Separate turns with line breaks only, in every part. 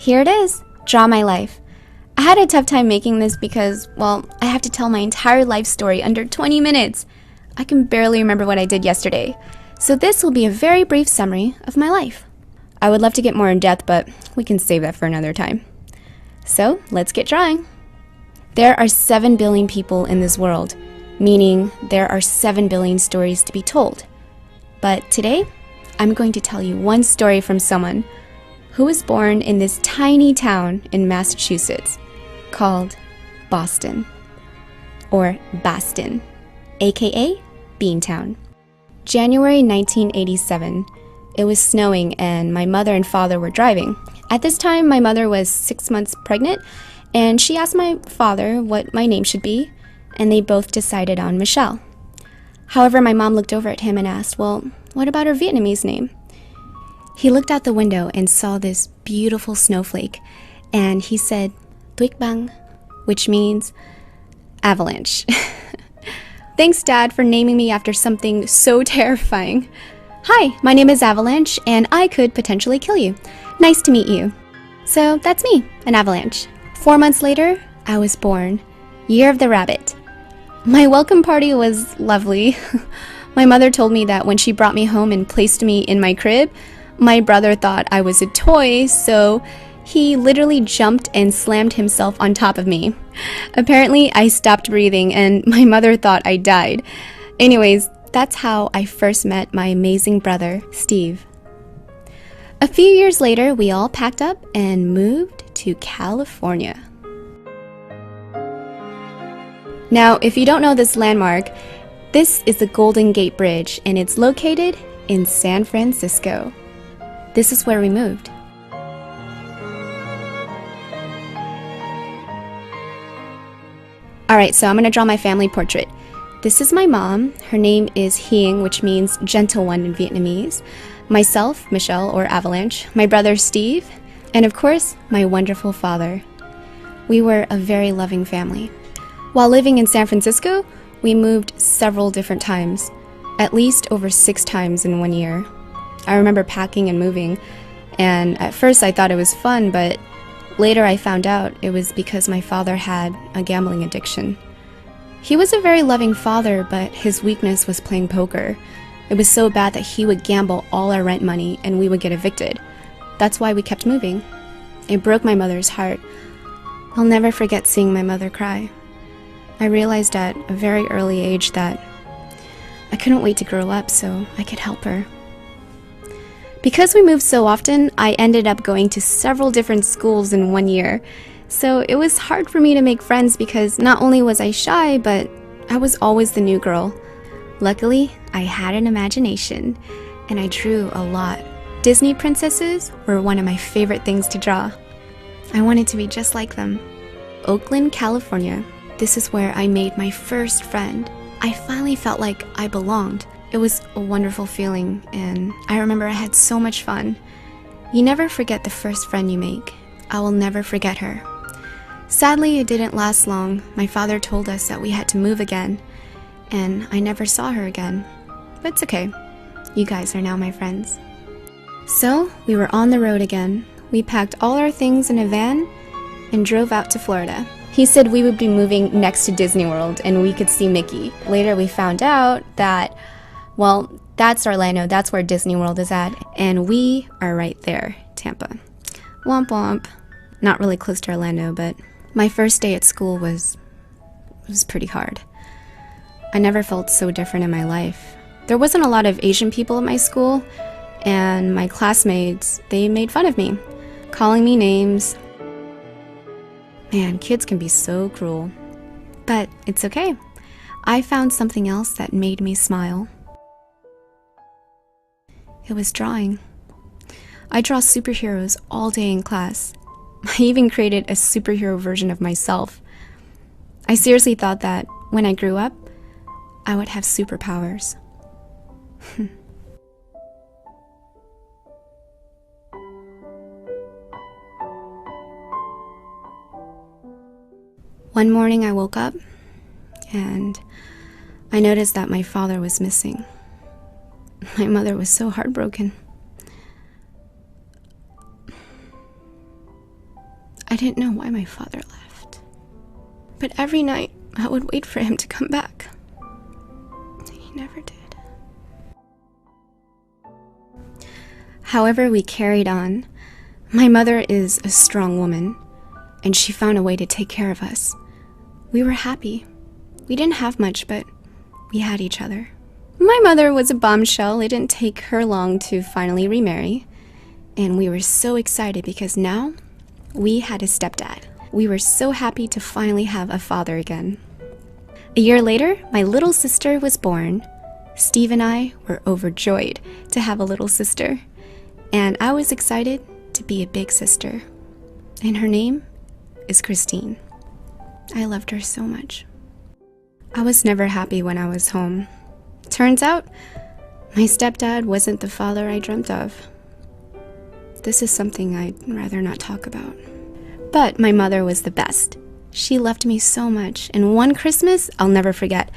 Here it is, Draw My Life. I had a tough time making this because, well, I have to tell my entire life story under 20 minutes. I can barely remember what I did yesterday. So this will be a very brief summary of my life. I would love to get more in depth, but we can save that for another time. So let's get drawing. There are 7 billion people in this world, meaning there are 7 billion stories to be told. But today, I'm going to tell you one story from someone who was born in this tiny town in Massachusetts called Boston, or Boston, aka Beantown. January 1987, it was snowing and my mother and father were driving. At this time, my mother was 6 months pregnant, and she asked my father what my name should be, and they both decided on Michelle. However, my mom looked over at him and asked, well, what about her Vietnamese name? He looked out the window and saw this beautiful snowflake, and he said, Tuyết băng, which means avalanche. Thanks, Dad, for naming me after something so terrifying. Hi, my name is Avalanche, and I could potentially kill you. Nice to meet you. So that's me, an avalanche. 4 months later, I was born. Year of the Rabbit. My welcome party was lovely. My mother told me that when she brought me home and placed me in my crib, my brother thought I was a toy, so he literally jumped and slammed himself on top of me. Apparently, I stopped breathing and my mother thought I died. Anyways, that's how I first met my amazing brother, Steve. A few years later, we all packed up and moved to California. Now, if you don't know this landmark, this is the Golden Gate Bridge, and it's located in San Francisco. This is where we moved. Alright, so I'm going to draw my family portrait. This is my mom. Her name is Hieng, which means gentle one in Vietnamese. Myself, Michelle, or Avalanche. My brother, Steve. And of course, my wonderful father. We were a very loving family. While living in San Francisco, we moved several different times. At least over 6 times in 1 year. I remember packing and moving, and at first I thought it was fun, but later I found out it was because my father had a gambling addiction. He was a very loving father, but his weakness was playing poker. It was so bad that he would gamble all our rent money and we would get evicted. That's why we kept moving. It broke my mother's heart. I'll never forget seeing my mother cry. I realized at a very early age that I couldn't wait to grow up so I could help her. Because we moved so often, I ended up going to several different schools in 1 year. So it was hard for me to make friends because not only was I shy, but I was always the new girl. Luckily, I had an imagination, and I drew a lot. Disney princesses were one of my favorite things to draw. I wanted to be just like them. Oakland, California. This is where I made my first friend. I finally felt like I belonged. It was a wonderful feeling, and I remember I had so much fun. You never forget the first friend you make. I will never forget her. Sadly, it didn't last long. My father told us that we had to move again, and I never saw her again. But it's okay. You guys are now my friends. So, we were on the road again. We packed all our things in a van and drove out to Florida. He said we would be moving next to Disney World and we could see Mickey. Later we found out that, well, that's Orlando, that's where Disney World is at, and we are right there, Tampa. Womp womp. Not really close to Orlando, but my first day at school was pretty hard. I never felt so different in my life. There wasn't a lot of Asian people at my school, and my classmates, they made fun of me, calling me names. Man, kids can be so cruel. But it's okay. I found something else that made me smile. It was drawing. I draw superheroes all day in class. I even created a superhero version of myself. I seriously thought that when I grew up, I would have superpowers. One morning I woke up and I noticed that my father was missing. My mother was so heartbroken. I didn't know why my father left. But every night, I would wait for him to come back. He never did. However, we carried on. My mother is a strong woman, and she found a way to take care of us. We were happy. We didn't have much, but we had each other. My mother was a bombshell. It didn't take her long to finally remarry. And we were so excited because now we had a stepdad. We were so happy to finally have a father again. A year later, my little sister was born. Steve and I were overjoyed to have a little sister. And I was excited to be a big sister. And her name is Christine. I loved her so much. I was never happy when I was home. Turns out, my stepdad wasn't the father I dreamt of. This is something I'd rather not talk about. But my mother was the best. She loved me so much, and one Christmas I'll never forget.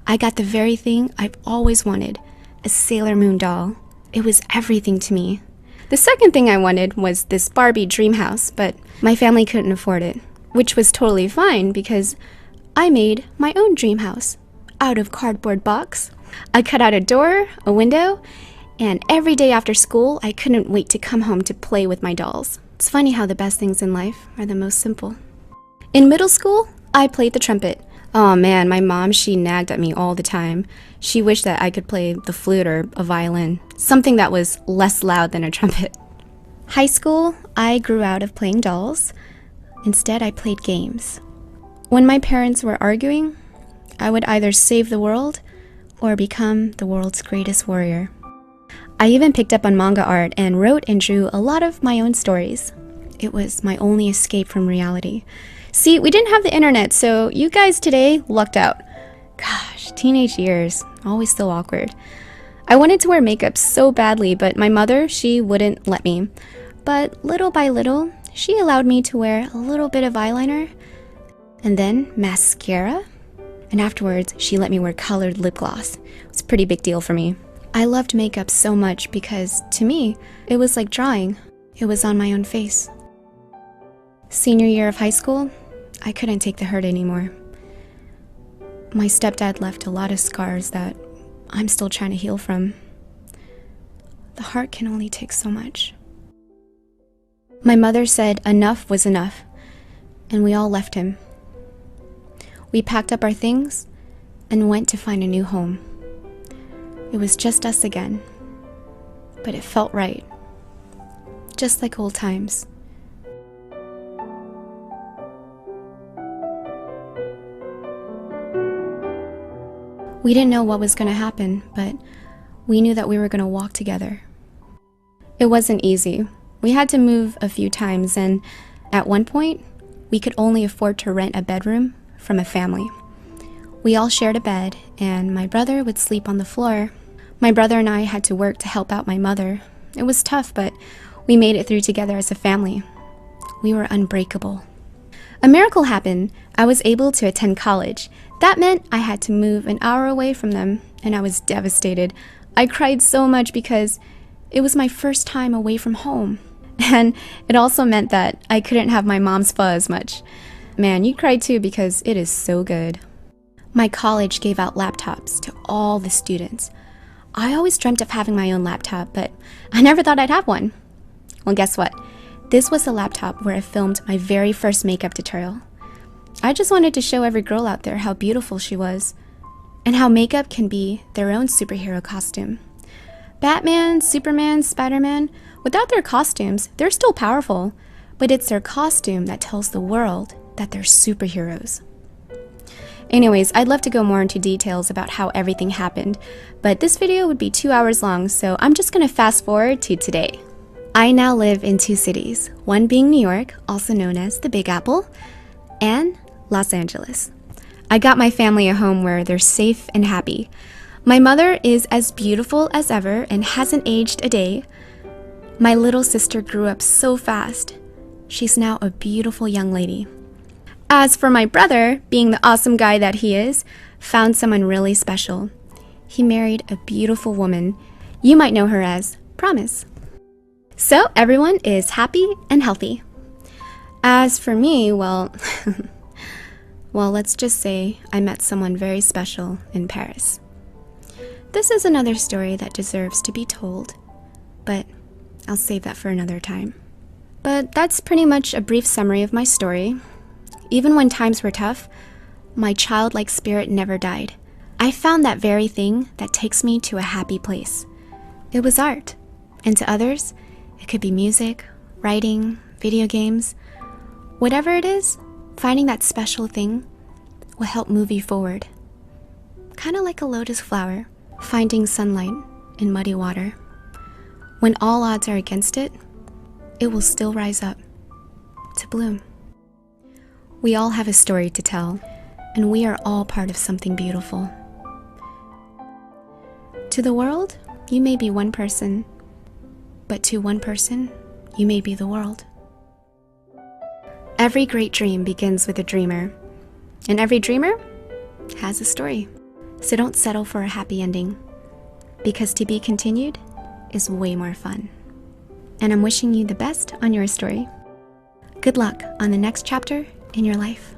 I got the very thing I've always wanted, a Sailor Moon doll. It was everything to me. The second thing I wanted was this Barbie dream house, but my family couldn't afford it, which was totally fine because I made my own dream house out of cardboard box. I cut out a door, a window, and every day after school, I couldn't wait to come home to play with my dolls. It's funny how the best things in life are the most simple. In middle school, I played the trumpet. Oh man, my mom, she nagged at me all the time. She wished that I could play the flute or a violin, something that was less loud than a trumpet. High school, I grew out of playing dolls. Instead, I played games. When my parents were arguing, I would either save the world or become the world's greatest warrior. I even picked up on manga art and wrote and drew a lot of my own stories. It was my only escape from reality. See, we didn't have the internet, so you guys today lucked out. Gosh, teenage years, always so awkward. I wanted to wear makeup so badly, but my mother, she wouldn't let me. But little by little, she allowed me to wear a little bit of eyeliner and then mascara. And afterwards, she let me wear colored lip gloss. It was a pretty big deal for me. I loved makeup so much because, to me, it was like drawing. It was on my own face. Senior year of high school, I couldn't take the hurt anymore. My stepdad left a lot of scars that I'm still trying to heal from. The heart can only take so much. My mother said enough was enough, and we all left him. We packed up our things and went to find a new home. It was just us again, but it felt right, just like old times. We didn't know what was going to happen, but we knew that we were going to walk together. It wasn't easy. We had to move a few times, and at one point, we could only afford to rent a bedroom from a family. We all shared a bed, and my brother would sleep on the floor. My brother and I had to work to help out my mother. It was tough, but we made it through together as a family. We were unbreakable. A miracle happened. I was able to attend college. That meant I had to move an hour away from them, and I was devastated. I cried so much because it was my first time away from home. And it also meant that I couldn't have my mom's pho as much. Man, you cried too because it is so good. My college gave out laptops to all the students. I always dreamt of having my own laptop, but I never thought I'd have one. Well, guess what? This was the laptop where I filmed my very first makeup tutorial. I just wanted to show every girl out there how beautiful she was, and how makeup can be their own superhero costume. Batman, Superman, Spider-Man, without their costumes, they're still powerful, but it's their costume that tells the world that they're superheroes. Anyways, I'd love to go more into details about how everything happened, but this video would be 2 hours long, so I'm just gonna fast forward to today. I now live in 2 cities, one being New York, also known as the Big Apple, and Los Angeles. I got my family a home where they're safe and happy. My mother is as beautiful as ever and hasn't aged a day. My little sister grew up so fast. She's now a beautiful young lady. As for my brother, being the awesome guy that he is, found someone really special. He married a beautiful woman. You might know her as Promise. So everyone is happy and healthy. As for me, well, well, let's just say I met someone very special in Paris. This is another story that deserves to be told, but I'll save that for another time. But that's pretty much a brief summary of my story. Even when times were tough, my childlike spirit never died. I found that very thing that takes me to a happy place. It was art, and to others, it could be music, writing, video games. Whatever it is, finding that special thing will help move you forward. Kind of like a lotus flower, finding sunlight in muddy water. When all odds are against it, it will still rise up to bloom. We all have a story to tell, and we are all part of something beautiful. To the world, you may be one person, but to one person, you may be the world. Every great dream begins with a dreamer, and every dreamer has a story. So don't settle for a happy ending, because to be continued is way more fun. And I'm wishing you the best on your story. Good luck on the next chapter in your life.